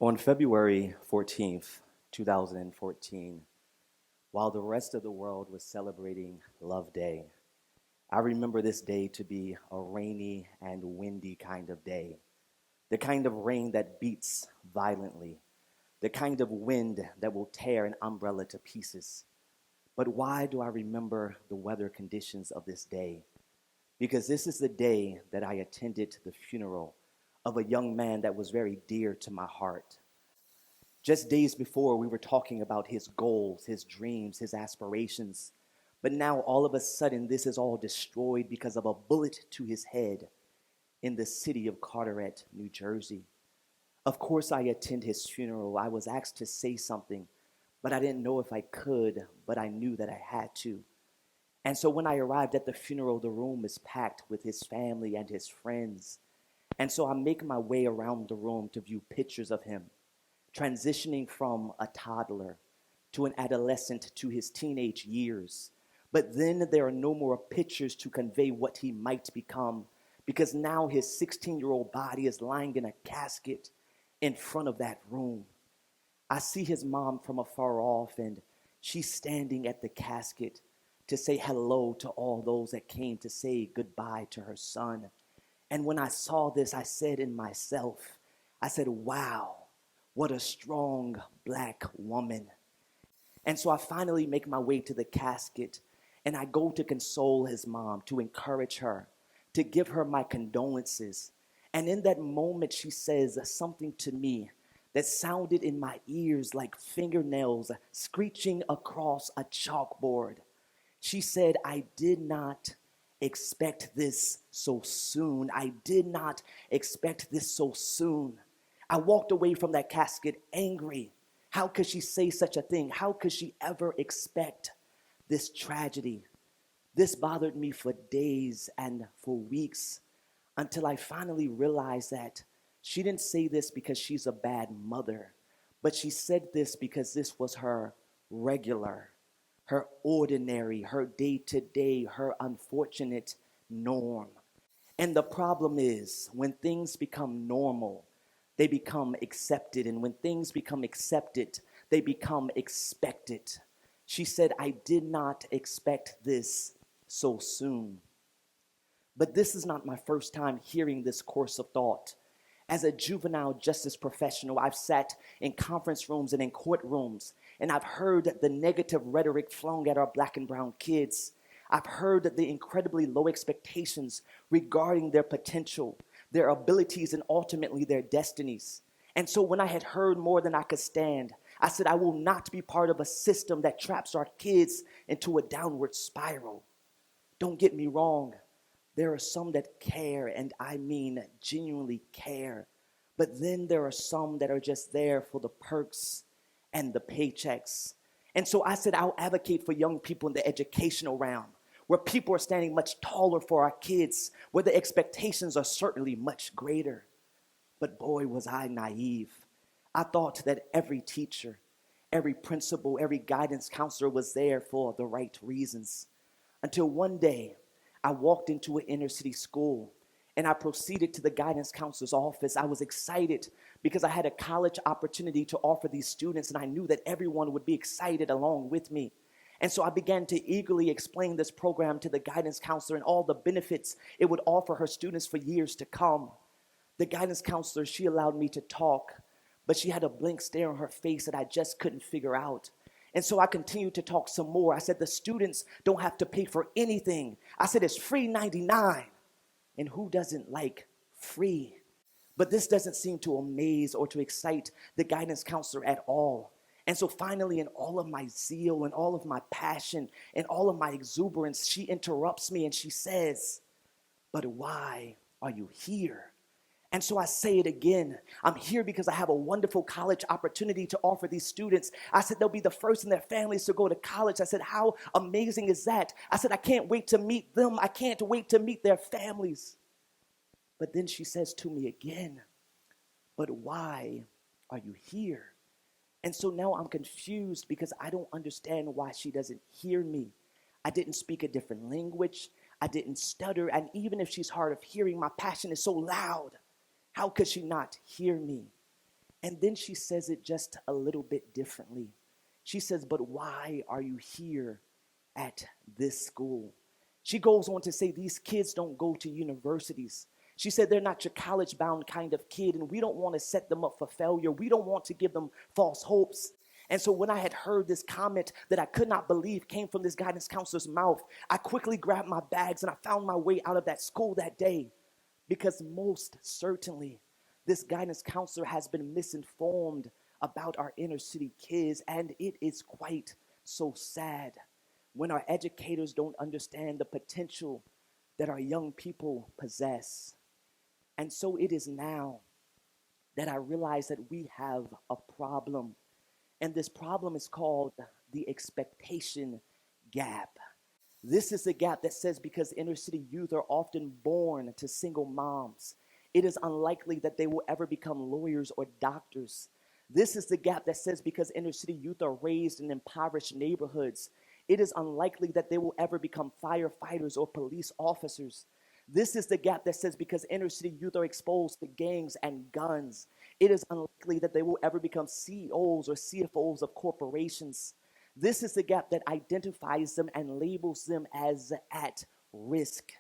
On February 14th, 2014, while the rest of the world was celebrating Love Day, I remember this day to be a rainy and windy kind of day. The kind of rain that beats violently. The kind of wind that will tear an umbrella to pieces. But why do I remember the weather conditions of this day? Because this is the day that I attended the funeral of a young man that was very dear to my heart. Just days before, we were talking about his goals, his dreams, his aspirations. But now, all of a sudden, this is all destroyed because of a bullet to his head in the city of Carteret, New Jersey. Of course, I attend his funeral. I was asked to say something, but I didn't know if I could, but I knew that I had to. And so when I arrived at the funeral, the room is packed with his family and his friends. And so I make my way around the room to view pictures of him, transitioning from a toddler to an adolescent to his teenage years. But then there are no more pictures to convey what he might become, because now his 16-year-old body is lying in a casket in front of that room. I see his mom from afar off, and she's standing at the casket to say hello to all those that came to say goodbye to her son. And when I saw this, I said in myself, I said, wow, what a strong Black woman. And so I finally make my way to the casket, and I go to console his mom, to encourage her, to give her my condolences. And in that moment, she says something to me that sounded in my ears like fingernails screeching across a chalkboard. She said, I did not expect this so soon. I did not expect this so soon. I walked away from that casket angry. How could she say such a thing? How could she ever expect this tragedy? This bothered me for days and for weeks until I finally realized that she didn't say this because she's a bad mother, but she said this because this was her regular, her ordinary, her day-to-day, her unfortunate norm. And the problem is, when things become normal, they become accepted. And when things become accepted, they become expected. She said, I did not expect this so soon. But this is not my first time hearing this course of thought. As a juvenile justice professional, I've sat in conference rooms and in courtrooms, and I've heard the negative rhetoric flung at our Black and brown kids. I've heard the incredibly low expectations regarding their potential, their abilities, and ultimately their destinies. And so when I had heard more than I could stand, I said, I will not be part of a system that traps our kids into a downward spiral. Don't get me wrong. There are some that care, and I mean genuinely care. But then there are some that are just there for the perks and the paychecks. And so I said, I'll advocate for young people in the educational realm, where people are standing much taller for our kids, where the expectations are certainly much greater. But boy, was I naive. I thought that every teacher, every principal, every guidance counselor was there for the right reasons. Until one day, I walked into an inner city school, and I proceeded to the guidance counselor's office. I was excited because I had a college opportunity to offer these students, and I knew that everyone would be excited along with me. And so I began to eagerly explain this program to the guidance counselor and all the benefits it would offer her students for years to come. The guidance counselor, she allowed me to talk, but she had a blank stare on her face that I just couldn't figure out. And so I continued to talk some more. I said, the students don't have to pay for anything. I said, it's free 99. And who doesn't like free? But this doesn't seem to amaze or to excite the guidance counselor at all. And so finally, in all of my zeal and all of my passion and all of my exuberance, she interrupts me and she says, but why are you here? And so I say it again. I'm here because I have a wonderful college opportunity to offer these students. I said they'll be the first in their families to go to college. I said, how amazing is that? I said, I can't wait to meet them. I can't wait to meet their families. But then she says to me again, but why are you here? And so now I'm confused because I don't understand why she doesn't hear me. I didn't speak a different language. I didn't stutter. And even if she's hard of hearing, my passion is so loud. How could she not hear me? And then she says it just a little bit differently. She says, but why are you here at this school? She goes on to say these kids don't go to universities. She said they're not your college bound kind of kid, and we don't want to set them up for failure. We don't want to give them false hopes. And so when I had heard this comment that I could not believe came from this guidance counselor's mouth, I quickly grabbed my bags and I found my way out of that school that day. Because most certainly, this guidance counselor has been misinformed about our inner city kids, and it is quite so sad when our educators don't understand the potential that our young people possess. And so it is now that I realize that we have a problem. And this problem is called the expectation gap. This is the gap that says because inner city youth are often born to single moms, it is unlikely that they will ever become lawyers or doctors. This is the gap that says because inner city youth are raised in impoverished neighborhoods, it is unlikely that they will ever become firefighters or police officers. This is the gap that says because inner city youth are exposed to gangs and guns, it is unlikely that they will ever become CEOs or CFOs of corporations. This is the gap that identifies them and labels them as at risk.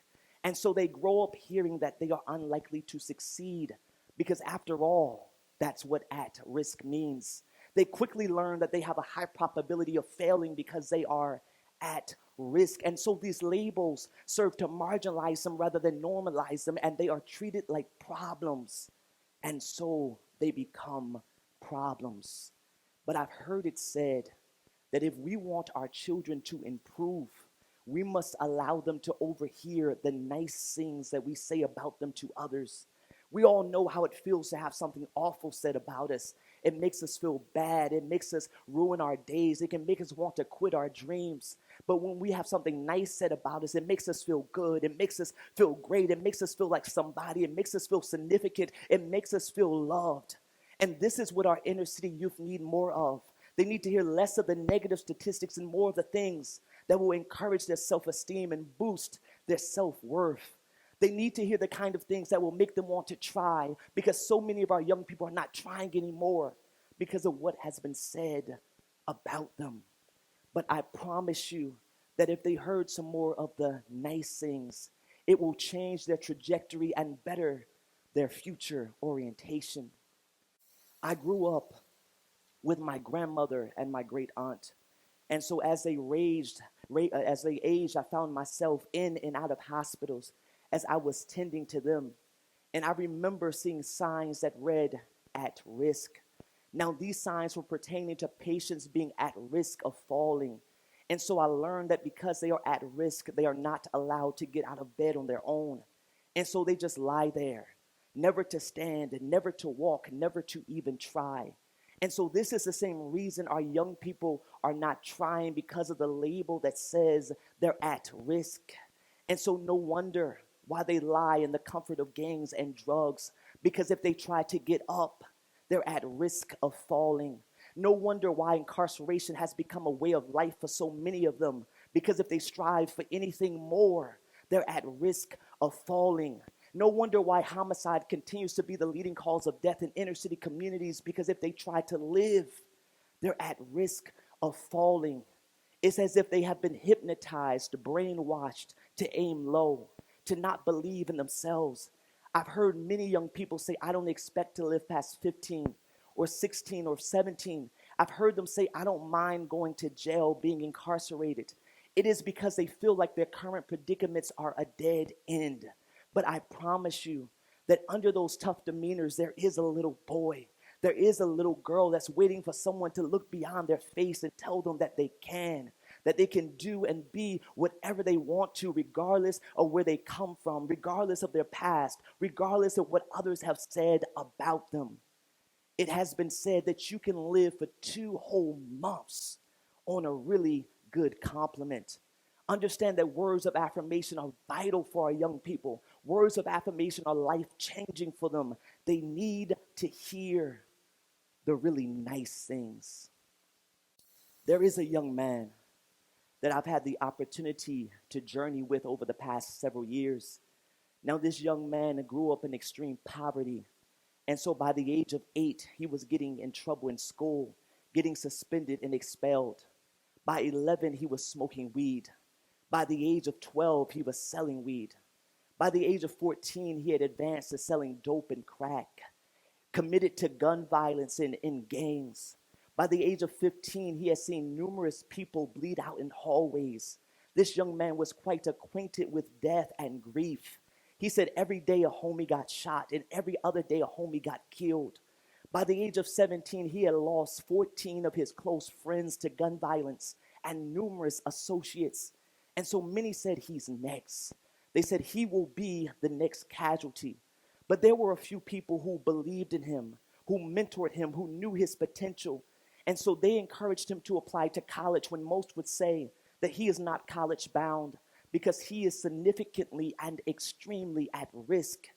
And so they grow up hearing that they are unlikely to succeed because after all, that's what at risk means. They quickly learn that they have a high probability of failing because they are at risk. And so these labels serve to marginalize them rather than normalize them, and they are treated like problems. And so they become problems. But I've heard it said that if we want our children to improve, we must allow them to overhear the nice things that we say about them to others. We all know how it feels to have something awful said about us. It makes us feel bad. It makes us ruin our days. It can make us want to quit our dreams. But when we have something nice said about us, it makes us feel good. It makes us feel great. It makes us feel like somebody. It makes us feel significant. It makes us feel loved. And this is what our inner city youth need more of. They need to hear less of the negative statistics and more of the things that will encourage their self-esteem and boost their self-worth. They need to hear the kind of things that will make them want to try, because so many of our young people are not trying anymore because of what has been said about them. But I promise you that if they heard some more of the nice things, it will change their trajectory and better their future orientation. I grew up with my grandmother and my great aunt. And so as they aged, I found myself in and out of hospitals as I was tending to them. And I remember seeing signs that read, at risk. Now, these signs were pertaining to patients being at risk of falling. And so I learned that because they are at risk, they are not allowed to get out of bed on their own. And so they just lie there, never to stand, never to walk, never to even try. And so this is the same reason our young people are not trying, because of the label that says they're at risk. And so no wonder why they lie in the comfort of gangs and drugs, because if they try to get up, they're at risk of falling. No wonder why incarceration has become a way of life for so many of them, because if they strive for anything more, they're at risk of falling. No wonder why homicide continues to be the leading cause of death in inner city communities, because if they try to live, they're at risk of falling. It's as if they have been hypnotized, brainwashed to aim low, to not believe in themselves. I've heard many young people say, I don't expect to live past 15 or 16 or 17. I've heard them say, I don't mind going to jail, being incarcerated. It is because they feel like their current predicaments are a dead end. But I promise you that under those tough demeanors, there is a little boy. There is a little girl that's waiting for someone to look beyond their face and tell them that they can do and be whatever they want to, regardless of where they come from, regardless of their past, regardless of what others have said about them. It has been said that you can live for 2 whole months on a really good compliment. Understand that words of affirmation are vital for our young people. Words of affirmation are life-changing for them. They need to hear the really nice things. There is a young man that I've had the opportunity to journey with over the past several years. Now, this young man grew up in extreme poverty, And so by the age of 8, he was getting in trouble in school, getting suspended and expelled. By 11, he was smoking weed. By the age of 12, he was selling weed. By the age of 14, he had advanced to selling dope and crack, committed to gun violence in gangs. By the age of 15, he had seen numerous people bleed out in hallways. This young man was quite acquainted with death and grief. He said every day a homie got shot and every other day a homie got killed. By the age of 17, he had lost 14 of his close friends to gun violence and numerous associates. And so many said he's next. They said he will be the next casualty. But there were a few people who believed in him, who mentored him, who knew his potential. And so they encouraged him to apply to college when most would say that he is not college bound because he is significantly and extremely at risk.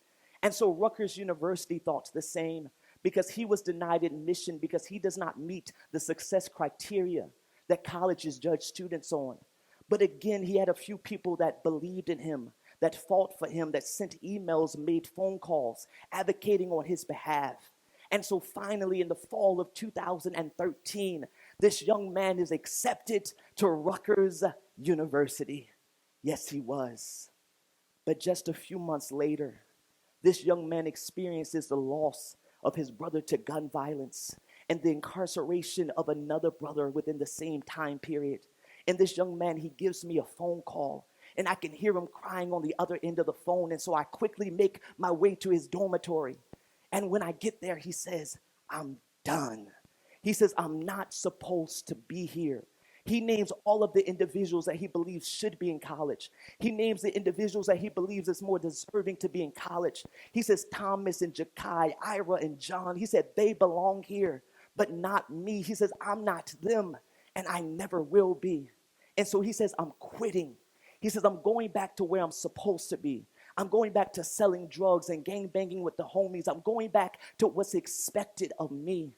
And so Rutgers University thought the same because he was denied admission because he does not meet the success criteria that colleges judge students on. But again, he had a few people that believed in him, that fought for him, that sent emails, made phone calls, advocating on his behalf. And so finally, in the fall of 2013, this young man is accepted to Rutgers University. Yes, he was. But just a few months later, this young man experiences the loss of his brother to gun violence and the incarceration of another brother within the same time period. And this young man, he gives me a phone call, and I can hear him crying on the other end of the phone. And so I quickly make my way to his dormitory. And when I get there, he says, I'm done. He says, I'm not supposed to be here. He names all of the individuals that he believes should be in college. He names the individuals that he believes is more deserving to be in college. He says, Thomas and Jakai, Ira and John, he said, they belong here, but not me. He says, I'm not them, and I never will be. And so he says, I'm quitting. He says, I'm going back to where I'm supposed to be. I'm going back to selling drugs and gangbanging with the homies. I'm going back to what's expected of me.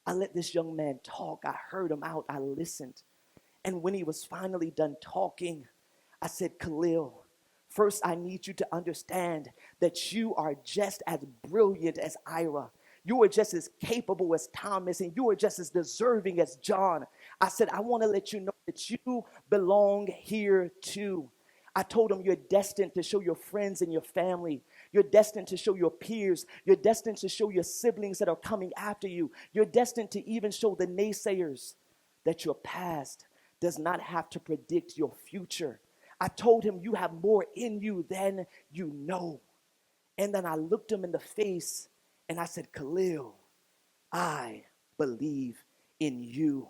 I let this young man talk. I heard him out. I listened. And when he was finally done talking, I said, Khalil, first I need you to understand that you are just as brilliant as Ira. You are just as capable as Thomas, and you are just as deserving as John. I said, I want to let you know that you belong here too. I told him you're destined to show your friends and your family. You're destined to show your peers. You're destined to show your siblings that are coming after you. You're destined to even show the naysayers that your past does not have to predict your future. I told him you have more in you than you know. And then I looked him in the face and I said, Khalil, I believe in you.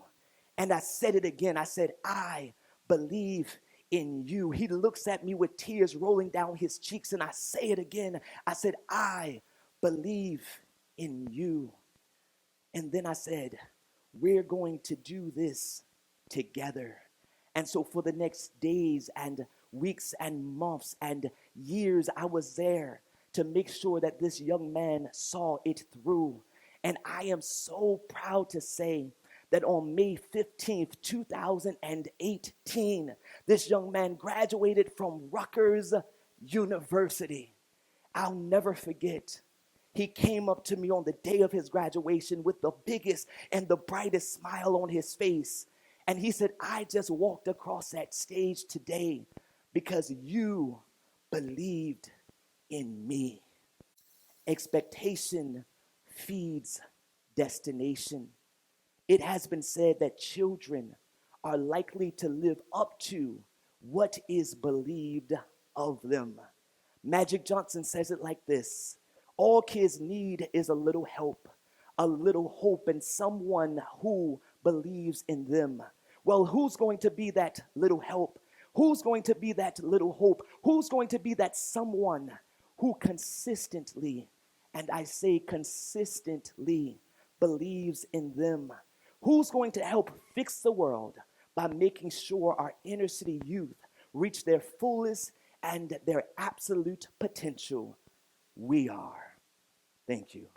And I said it again. I said, I believe in you. He looks at me with tears rolling down his cheeks, and I say it again. I said, I believe in you. And then I said, we're going to do this together. And so for the next days and weeks and months and years, I was there to make sure that this young man saw it through. And I am so proud to say that on May 15th, 2018, this young man graduated from Rutgers University. I'll never forget. He came up to me on the day of his graduation with the biggest and the brightest smile on his face. And he said, I just walked across that stage today because you believed in me. Expectation feeds destination. It has been said that children are likely to live up to what is believed of them. Magic Johnson says it like this: all kids need is a little help, a little hope, and someone who believes in them. Well, who's going to be that little help? Who's going to be that little hope? Who's going to be that someone who consistently, and I say consistently, believes in them? Who's going to help fix the world by making sure our inner city youth reach their fullest and their absolute potential? We are. Thank you.